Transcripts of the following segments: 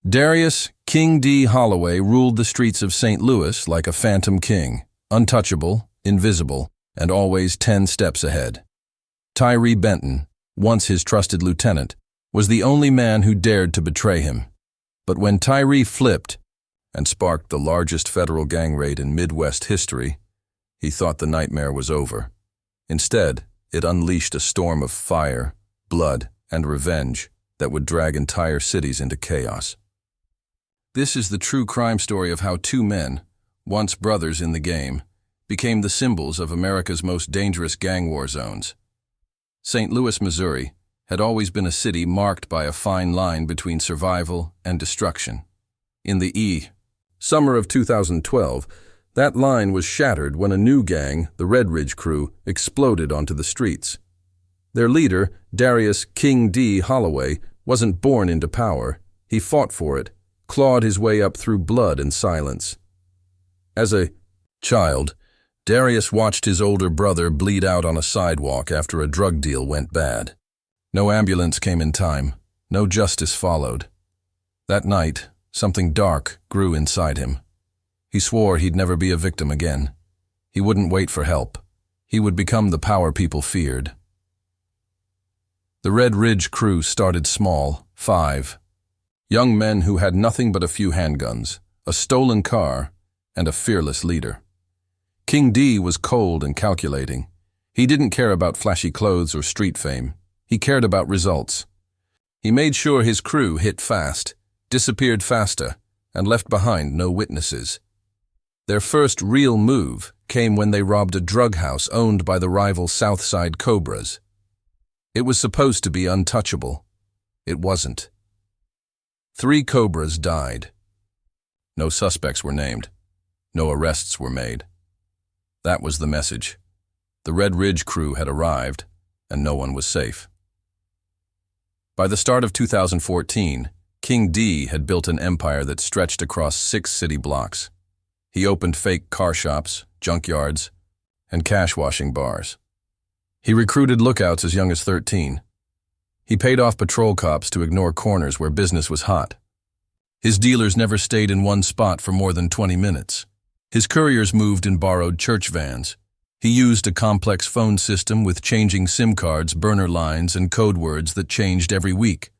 Darius King D. Holloway ruled the streets of St. Louis like a phantom king, untouchable, invisible, and always 10 steps ahead. Tyree Benton, once his trusted lieutenant, was the only man who dared to betray him. But when Tyree flipped and sparked the largest federal gang raid in Midwest history, he thought the nightmare was over. Instead, it unleashed a storm of fire, blood, and revenge that would drag entire cities into chaos. This is the true crime story of how two men, once brothers in the game, became the symbols of America's most dangerous gang war zones. St. Louis, Missouri, had always been a city marked by a fine line between survival and destruction. In the summer of 2012, that line was shattered when a new gang, the Red Ridge Crew, exploded onto the streets. Their leader, Darius King D. Holloway, wasn't born into power. He fought for it, clawed his way up through blood and silence. As a child, Darius watched his older brother bleed out on a sidewalk after a drug deal went bad. No ambulance came in time. No justice followed. That night, something dark grew inside him. He swore he'd never be a victim again. He wouldn't wait for help. He would become the power people feared. The Red Ridge Crew started small, 5. Young men who had nothing but a few handguns, a stolen car, and a fearless leader. King D was cold and calculating. He didn't care about flashy clothes or street fame. He cared about results. He made sure his crew hit fast, disappeared faster, and left behind no witnesses. Their first real move came when they robbed a drug house owned by the rival Southside Cobras. It was supposed to be untouchable. It wasn't. 3 Cobras died. No suspects were named. No arrests were made. That was the message. The Red Ridge Crew had arrived, and no one was safe. By the start of 2014, King D had built an empire that stretched across 6 city blocks. He opened fake car shops, junkyards, and cash-washing bars. He recruited lookouts as young as 13. He paid off patrol cops to ignore corners where business was hot. His dealers never stayed in one spot for more than 20 minutes. His couriers moved in borrowed church vans. He used a complex phone system with changing SIM cards, burner lines, and code words that changed every week.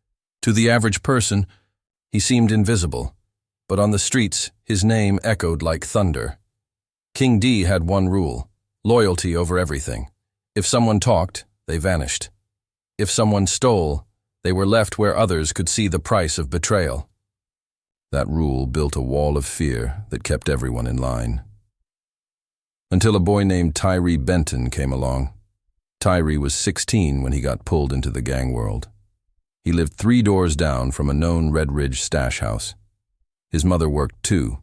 To the average person, he seemed invisible, but on the streets, his name echoed like thunder. King D had one rule: loyalty over everything. If someone talked, they vanished. If someone stole, they were left where others could see the price of betrayal. That rule built a wall of fear that kept everyone in line. Until a boy named Tyree Benton came along. Tyree was 16 when he got pulled into the gang world. He lived 3 doors down from a known Red Ridge stash house. His mother worked 2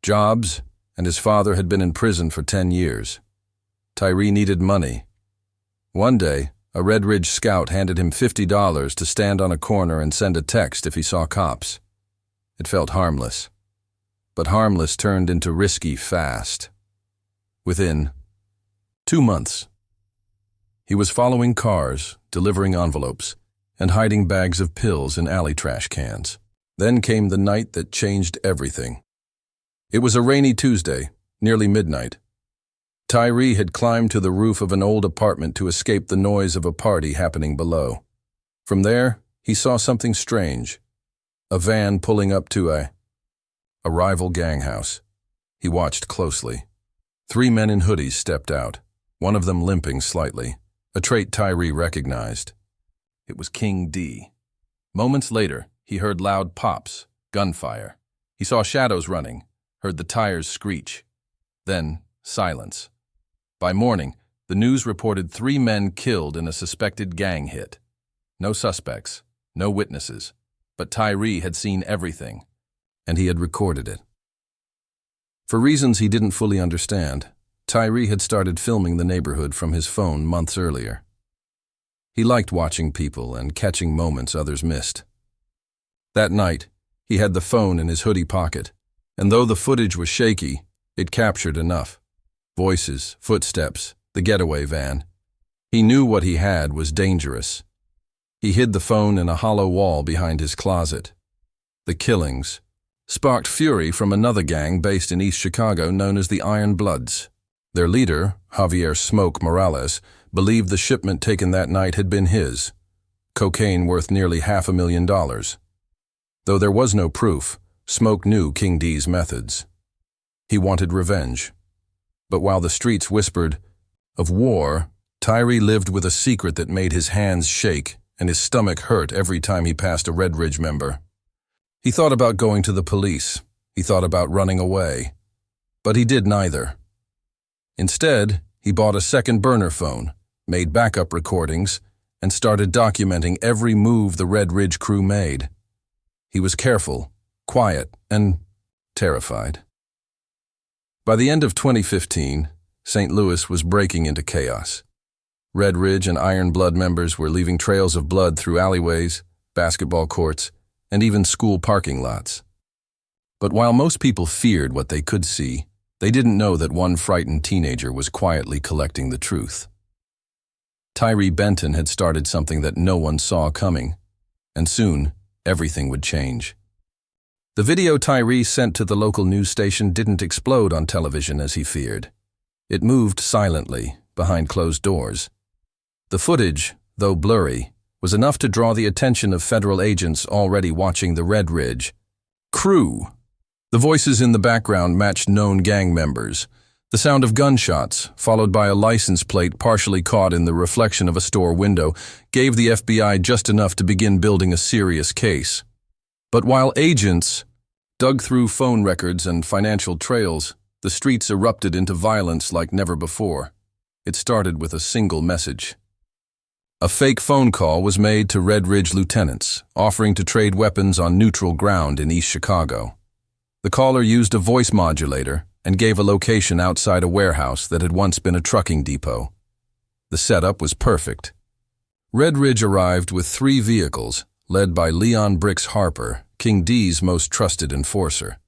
jobs, and his father had been in prison for 10 years. Tyree needed money. One day, a Red Ridge scout handed him $50 to stand on a corner and send a text if he saw cops. It felt harmless. But harmless turned into risky fast. Within 2 months, he was following cars, delivering envelopes, and hiding bags of pills in alley trash cans. Then came the night that changed everything. It was a rainy Tuesday, nearly midnight. Tyree had climbed to the roof of an old apartment to escape the noise of a party happening below. From there, he saw something strange. A van pulling up to a rival gang house. He watched closely. 3 men in hoodies stepped out, one of them limping slightly, a trait Tyree recognized. It was King D. Moments later, he heard loud pops, gunfire. He saw shadows running, heard the tires screech. Then, silence. By morning, the news reported 3 men killed in a suspected gang hit. No suspects, no witnesses, but Tyree had seen everything, and he had recorded it. For reasons he didn't fully understand, Tyree had started filming the neighborhood from his phone months earlier. He liked watching people and catching moments others missed. That night, he had the phone in his hoodie pocket, and though the footage was shaky, it captured enough. Voices, footsteps, the getaway van. He knew what he had was dangerous. He hid the phone in a hollow wall behind his closet. the killings, sparked fury from another gang based in East Chicago known as the Iron Bloods. Their leader, Javier "Smoke" Morales, believed the shipment taken that night had been his, cocaine worth nearly $500,000. Though there was no proof, Smoke knew King D's methods. He wanted revenge. But while the streets whispered of war, Tyree lived with a secret that made his hands shake and his stomach hurt every time he passed a Red Ridge member. He thought about going to the police. He thought about running away. But he did neither. Instead, he bought a second burner phone, made backup recordings, and started documenting every move the Red Ridge crew made. He was careful, quiet, and terrified. By the end of 2015, St. Louis was breaking into chaos. Red Ridge and Iron Blood members were leaving trails of blood through alleyways, basketball courts, and even school parking lots. But while most people feared what they could see, they didn't know that one frightened teenager was quietly collecting the truth. Tyree Benton had started something that no one saw coming, and soon everything would change. The video Tyree sent to the local news station didn't explode on television as he feared. It moved silently, behind closed doors. The footage, though blurry, was enough to draw the attention of federal agents already watching the Red Ridge crew. The voices in the background matched known gang members. The sound of gunshots, followed by a license plate partially caught in the reflection of a store window, gave the FBI just enough to begin building a serious case. But while agents dug through phone records and financial trails, the streets erupted into violence like never before. It started with a single message. A fake phone call was made to Red Ridge lieutenants, offering to trade weapons on neutral ground in East Chicago. The caller used a voice modulator and gave a location outside a warehouse that had once been a trucking depot. The setup was perfect. Red Ridge arrived with 3 vehicles, led by Leon Bricks Harper, King D's most trusted enforcer.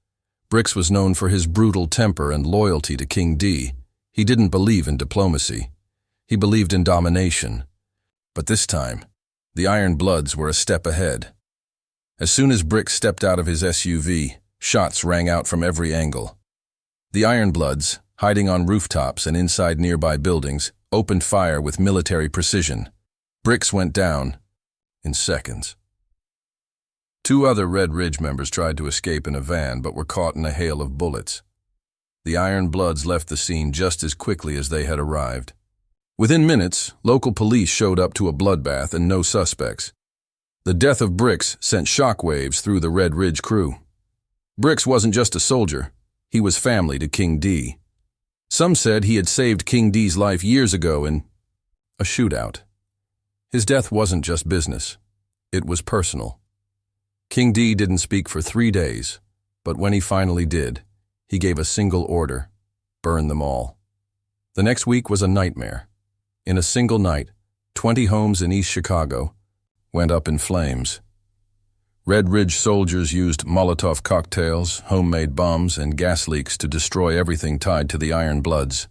Bricks was known for his brutal temper and loyalty to King D. He didn't believe in diplomacy. He believed in domination. But this time, the Iron Bloods were a step ahead. As soon as Bricks stepped out of his SUV, shots rang out from every angle. The Iron Bloods, hiding on rooftops and inside nearby buildings, opened fire with military precision. Bricks went down in seconds. 2 other Red Ridge members tried to escape in a van but were caught in a hail of bullets. The Iron Bloods left the scene just as quickly as they had arrived. Within minutes, local police showed up to a bloodbath and no suspects. The death of Bricks sent shockwaves through the Red Ridge crew. Bricks wasn't just a soldier. He was family to King D. Some said he had saved King D's life years ago in a shootout. His death wasn't just business. It was personal. King D didn't speak for 3 days, but when he finally did, he gave a single order: burn them all. The next week was a nightmare. In a single night, 20 homes in East Chicago went up in flames. Red Ridge soldiers used Molotov cocktails, homemade bombs, and gas leaks to destroy everything tied to the Iron Bloods.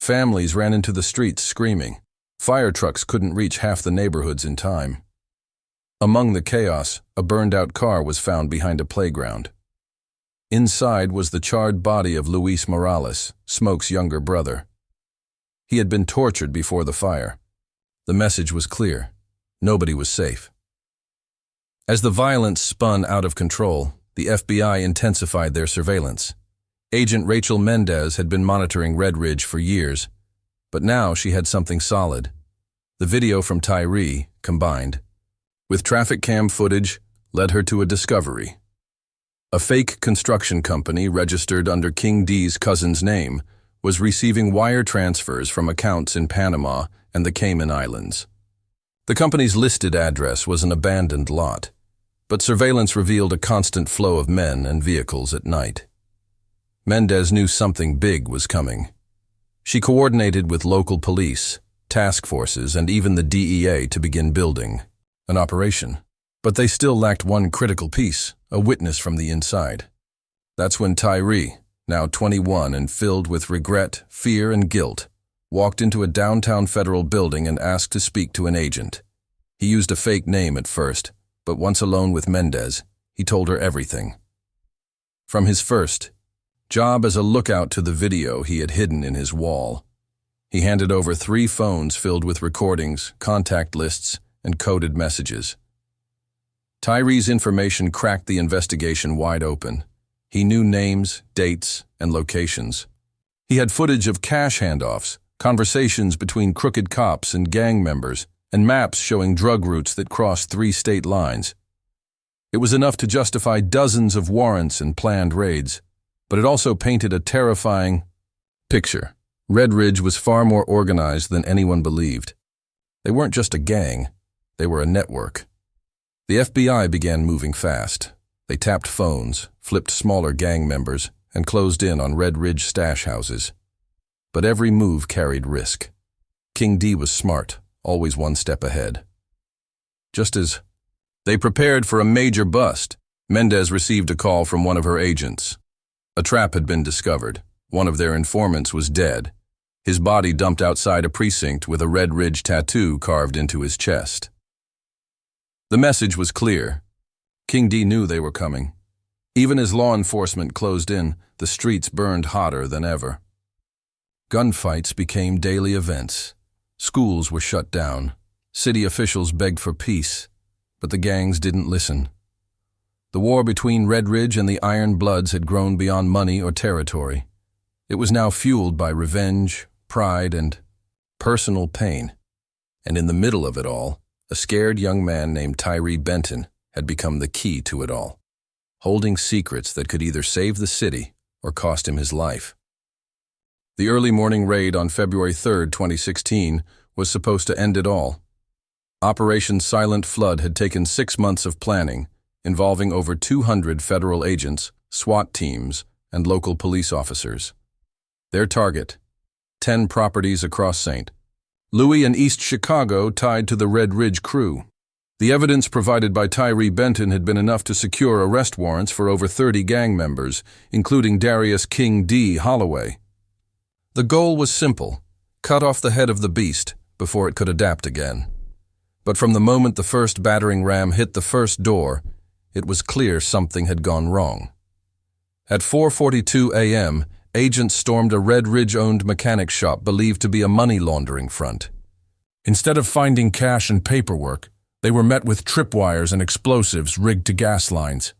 Families ran into the streets screaming. Fire trucks couldn't reach half the neighborhoods in time. Among the chaos, a burned-out car was found behind a playground. Inside was the charred body of Luis Morales, Smoke's younger brother. He had been tortured before the fire. The message was clear: nobody was safe. As the violence spun out of control, the FBI intensified their surveillance. Agent Rachel Mendez had been monitoring Red Ridge for years, but now she had something solid. The video from Tyree, combined with traffic cam footage, led her to a discovery. A fake construction company registered under King D's cousin's name was receiving wire transfers from accounts in Panama and the Cayman Islands. The company's listed address was an abandoned lot, but surveillance revealed a constant flow of men and vehicles at night. Mendez knew something big was coming. She coordinated with local police, task forces, and even the DEA to begin building an operation. But they still lacked one critical piece: a witness from the inside. That's when Tyree, now 21 and filled with regret, fear, and guilt, walked into a downtown federal building and asked to speak to an agent. He used a fake name at first, but once alone with Mendez, he told her everything. From his first job as a lookout to the video he had hidden in his wall, he handed over 3 phones filled with recordings, contact lists, and coded messages. Tyree's information cracked the investigation wide open. He knew names, dates, and locations. He had footage of cash handoffs, conversations between crooked cops and gang members, and maps showing drug routes that crossed 3 state lines. It was enough to justify dozens of warrants and planned raids, but it also painted a terrifying picture. Red Ridge was far more organized than anyone believed. They weren't just a gang, they were a network. The FBI began moving fast. They tapped phones, flipped smaller gang members, and closed in on Red Ridge stash houses. But every move carried risk. King D was smart, always one step ahead. Just as they prepared for a major bust, Mendez received a call from one of her agents. A trap had been discovered. One of their informants was dead, his body dumped outside a precinct with a Red Ridge tattoo carved into his chest. The message was clear. King D knew they were coming. Even as law enforcement closed in, the streets burned hotter than ever. Gunfights became daily events. Schools were shut down. City officials begged for peace, but the gangs didn't listen. The war between Red Ridge and the Iron Bloods had grown beyond money or territory. It was now fueled by revenge, pride, and personal pain. And in the middle of it all, a scared young man named Tyree Benton had become the key to it all, holding secrets that could either save the city or cost him his life. The early morning raid on February 3, 2016, was supposed to end it all. Operation Silent Flood had taken 6 months of planning, involving over 200 federal agents, SWAT teams, and local police officers. Their target, 10 properties across St. Louis and East Chicago tied to the Red Ridge crew. The evidence provided by Tyree Benton had been enough to secure arrest warrants for over 30 gang members, including Darius King D. Holloway. The goal was simple: cut off the head of the beast before it could adapt again. But from the moment the first battering ram hit the first door, it was clear something had gone wrong. At 4:42 a.m., agents stormed a Red Ridge-owned mechanic shop believed to be a money laundering front. Instead of finding cash and paperwork, they were met with tripwires and explosives rigged to gas lines.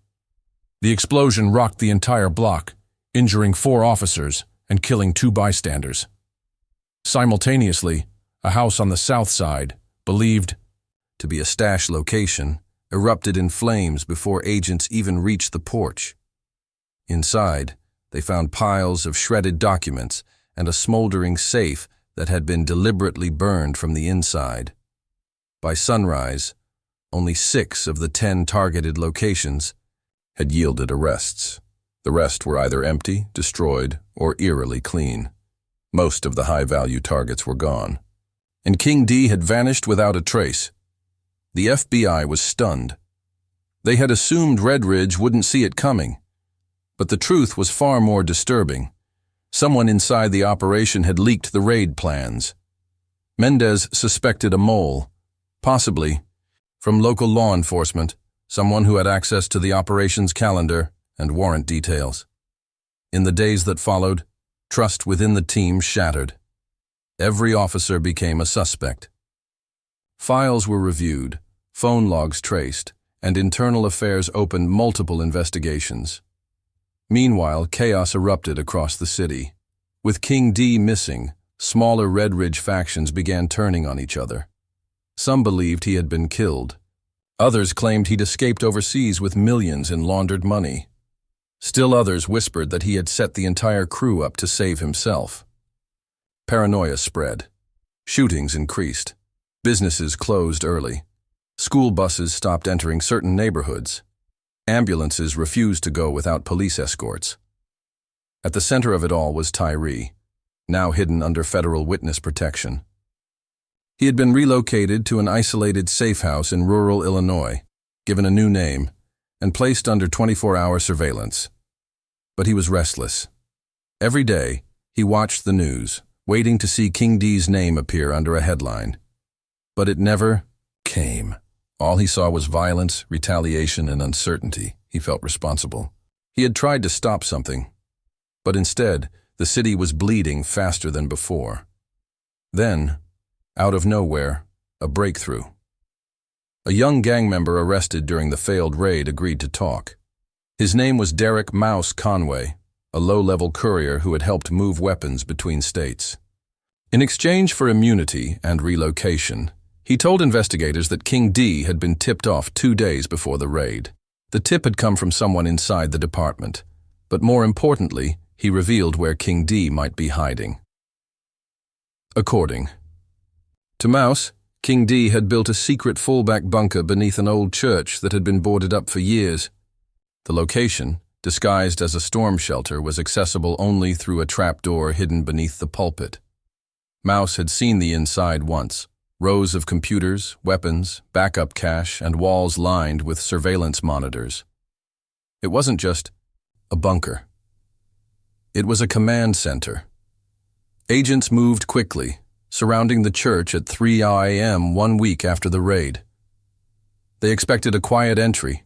The explosion rocked the entire block, injuring 4 officers and killing 2 bystanders. Simultaneously, a house on the south side, believed to be a stash location, erupted in flames before agents even reached the porch. Inside, they found piles of shredded documents and a smoldering safe that had been deliberately burned from the inside. By sunrise, only 6 of the 10 targeted locations had yielded arrests. The rest were either empty, destroyed, or eerily clean. Most of the high-value targets were gone. And King D had vanished without a trace. The FBI was stunned. They had assumed Red Ridge wouldn't see it coming. But the truth was far more disturbing. Someone inside the operation had leaked the raid plans. Mendez suspected a mole, possibly from local law enforcement, someone who had access to the operations calendar and warrant details. In the days that followed, trust within the team shattered. Every officer became a suspect. Files were reviewed, phone logs traced, and internal affairs opened multiple investigations. Meanwhile, chaos erupted across the city. With King D missing, smaller Red Ridge factions began turning on each other. Some believed he had been killed. Others claimed he'd escaped overseas with millions in laundered money. Still others whispered that he had set the entire crew up to save himself. Paranoia spread. Shootings increased. Businesses closed early. School buses stopped entering certain neighborhoods. Ambulances refused to go without police escorts. At the center of it all was Tyree, now hidden under federal witness protection. He had been relocated to an isolated safe house in rural Illinois, given a new name, and placed under 24-hour surveillance. But he was restless. Every day, he watched the news, waiting to see King D's name appear under a headline. But it never came. All he saw was violence, retaliation, and uncertainty. he felt responsible. He had tried to stop something, but instead, the city was bleeding faster than before. Then, out of nowhere, a breakthrough. A young gang member arrested during the failed raid agreed to talk. His name was Derek Mouse Conway, a low-level courier who had helped move weapons between states. In exchange for immunity and relocation, he told investigators that King D had been tipped off 2 days before the raid. The tip had come from someone inside the department, but more importantly, he revealed where King D might be hiding. According to Mouse, King D had built a secret fallback bunker beneath an old church that had been boarded up for years. The location, disguised as a storm shelter, was accessible only through a trapdoor hidden beneath the pulpit. Mouse had seen the inside once, rows of computers, weapons, backup cache, and walls lined with surveillance monitors. It wasn't just a bunker. It was a command center. Agents moved quickly, surrounding the church at 3 a.m. 1 week after the raid. They expected a quiet entry,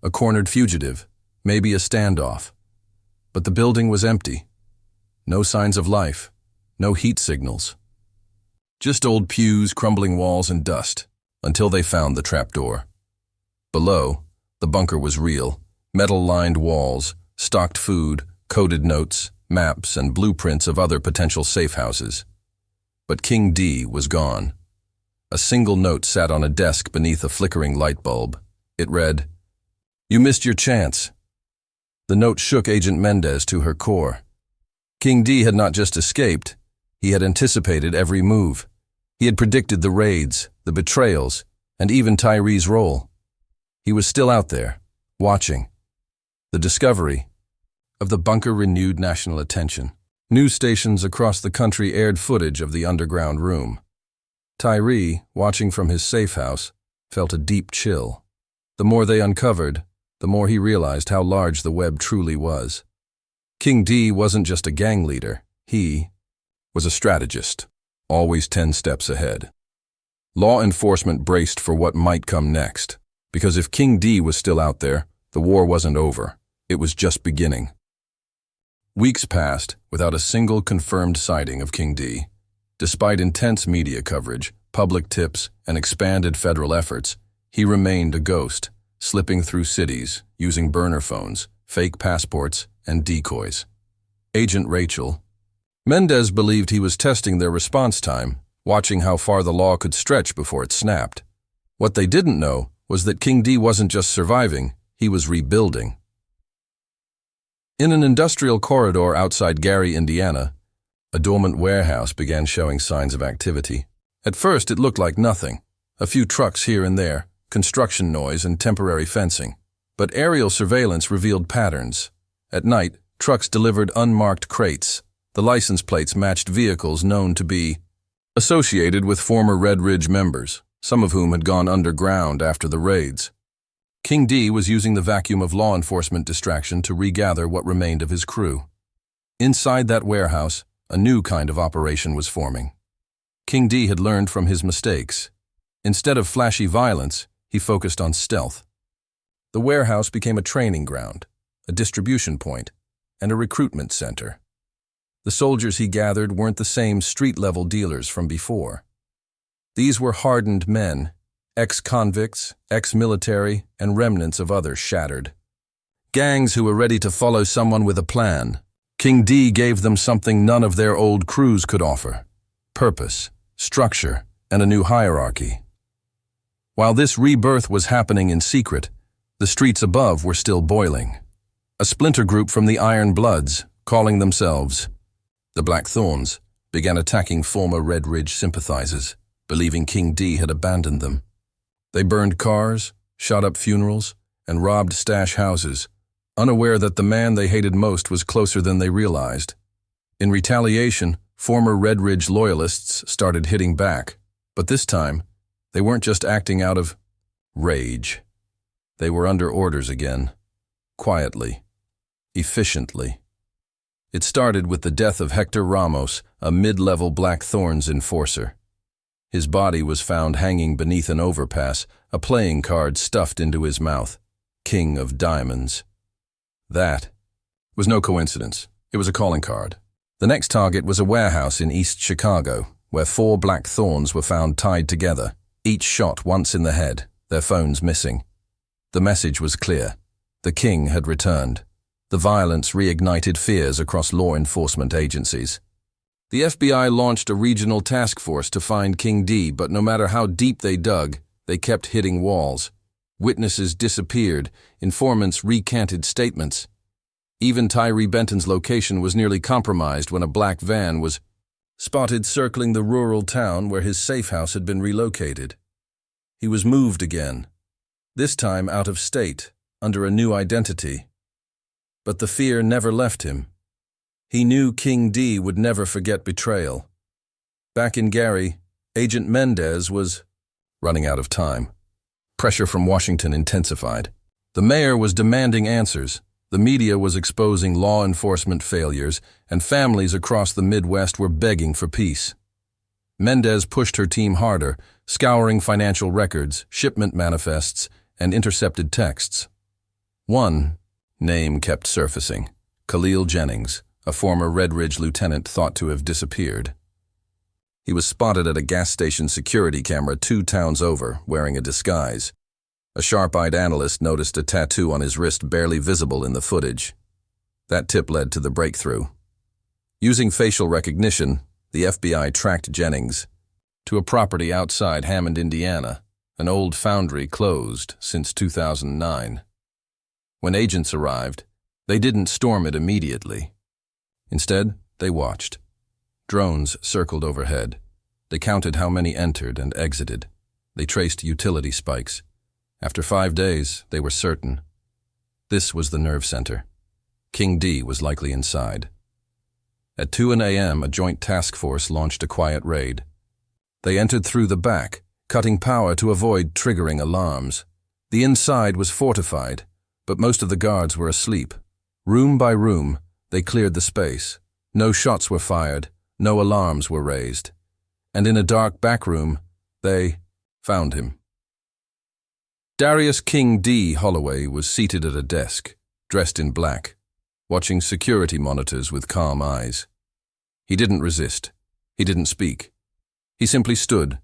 a cornered fugitive, maybe a standoff. But the building was empty. No signs of life, no heat signals. Just old pews, crumbling walls, and dust, until they found the trapdoor. Below, the bunker was real, metal-lined walls, stocked food, coded notes, maps, and blueprints of other potential safe houses. But King D was gone. A single note sat on a desk beneath a flickering light bulb. It read, "You missed your chance." The note shook Agent Mendez to her core. King D had not just escaped, he had anticipated every move. He had predicted the raids, the betrayals, and even Tyree's role. He was still out there, watching. The discovery of the bunker renewed national attention. News stations across the country aired footage of the underground room. Tyree, watching from his safe house, felt a deep chill. The more they uncovered, the more he realized how large the web truly was. King D wasn't just a gang leader, he was a strategist, always 10 steps ahead. Law enforcement braced for what might come next, because if King D was still out there, the war wasn't over, it was just beginning. Weeks passed without a single confirmed sighting of King D. Despite intense media coverage, public tips, and expanded federal efforts, he remained a ghost, slipping through cities, using burner phones, fake passports, and decoys. Agent Rachel Mendez believed he was testing their response time, watching how far the law could stretch before it snapped. What they didn't know was that King D wasn't just surviving, he was rebuilding. In an industrial corridor outside Gary, Indiana, a dormant warehouse began showing signs of activity. At first, it looked like nothing. A few trucks here and there, construction noise, and temporary fencing. But aerial surveillance revealed patterns. At night, trucks delivered unmarked crates. The license plates matched vehicles known to be associated with former Red Ridge members, some of whom had gone underground after the raids. King D was using the vacuum of law enforcement distraction to regather what remained of his crew. Inside that warehouse, a new kind of operation was forming. King D had learned from his mistakes. Instead of flashy violence, he focused on stealth. The warehouse became a training ground, a distribution point, and a recruitment center. The soldiers he gathered weren't the same street-level dealers from before. These were hardened men, ex-convicts, ex-military, and remnants of others shattered. Gangs who were ready to follow someone with a plan. King D gave them something none of their old crews could offer: purpose, structure, and a new hierarchy. While this rebirth was happening in secret, the streets above were still boiling. A splinter group from the Iron Bloods, calling themselves the Black Thorns, began attacking former Red Ridge sympathizers, believing King D had abandoned them. They burned cars, shot up funerals, and robbed stash houses, unaware that the man they hated most was closer than they realized. In retaliation, former Red Ridge loyalists started hitting back, but this time, they weren't just acting out of rage. They were under orders again, quietly, efficiently. It started with the death of Hector Ramos, a mid-level Black Thorns enforcer. His body was found hanging beneath an overpass, a playing card stuffed into his mouth. King of Diamonds. That was no coincidence. It was a calling card. The next target was a warehouse in East Chicago, where 4 black thorns were found tied together, each shot once in the head, their phones missing. The message was clear. The king had returned. The violence reignited fears across law enforcement agencies. The FBI launched a regional task force to find King D, but no matter how deep they dug, they kept hitting walls. Witnesses disappeared, informants recanted statements. Even Tyree Benton's location was nearly compromised when a black van was spotted circling the rural town where his safe house had been relocated. He was moved again, this time out of state, under a new identity. But the fear never left him. He knew King D would never forget betrayal. Back in Gary, Agent Mendez was running out of time. Pressure from Washington intensified. The mayor was demanding answers. The media was exposing law enforcement failures, and families across the Midwest were begging for peace. Mendez pushed her team harder, scouring financial records, shipment manifests, and intercepted texts. One name kept surfacing: Khalil Jennings, a former Red Ridge lieutenant thought to have disappeared. He was spotted at a gas station security camera 2 towns over, wearing a disguise. A sharp-eyed analyst noticed a tattoo on his wrist barely visible in the footage. That tip led to the breakthrough. Using facial recognition, the FBI tracked Jennings to a property outside Hammond, Indiana, an old foundry closed since 2009. When agents arrived, they didn't storm it immediately. Instead, they watched. Drones circled overhead. They counted how many entered and exited. They traced utility spikes. After 5 days, they were certain. This was the nerve center. King D was likely inside. At 2 a.m., a joint task force launched a quiet raid. They entered through the back, cutting power to avoid triggering alarms. The inside was fortified, but most of the guards were asleep. Room by room, they cleared the space. No shots were fired, no alarms were raised. And in a dark back room, they found him. Darius King D. Holloway was seated at a desk, dressed in black, watching security monitors with calm eyes. He didn't resist. He didn't speak. He simply stood,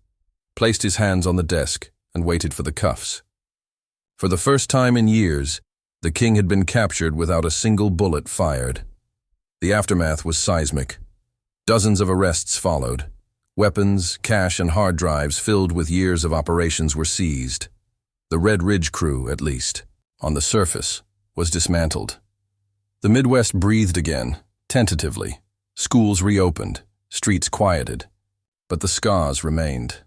placed his hands on the desk, and waited for the cuffs. For the first time in years, the king had been captured without a single bullet fired. The aftermath was seismic. Dozens of arrests followed. Weapons, cash, and hard drives filled with years of operations were seized. The Red Ridge crew, at least, on the surface, was dismantled. The Midwest breathed again, tentatively. Schools reopened, streets quieted. But the scars remained.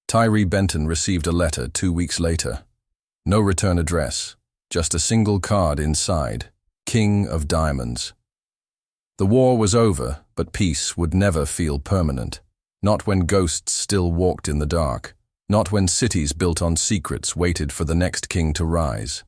Tyree Benton received a letter 2 weeks later. No return address, just a single card inside: King of Diamonds. The war was over, but peace would never feel permanent. Not when ghosts still walked in the dark. Not when cities built on secrets waited for the next king to rise.